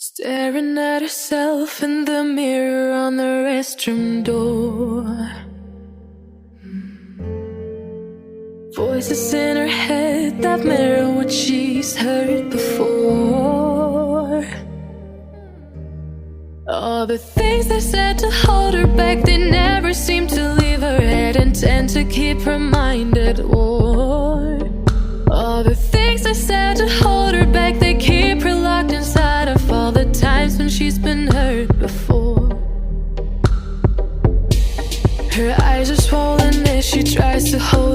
Staring at herself in the mirror on the restroom door. Voices in her head that mirror what she's heard before. All the things they said to hold her back, they never seem to leave her head and tend to keep her mind at war. All the things they said to hold her back, they keep her locked inside of all the times when she's been hurt before. Her eyes are swollen as she tries to hold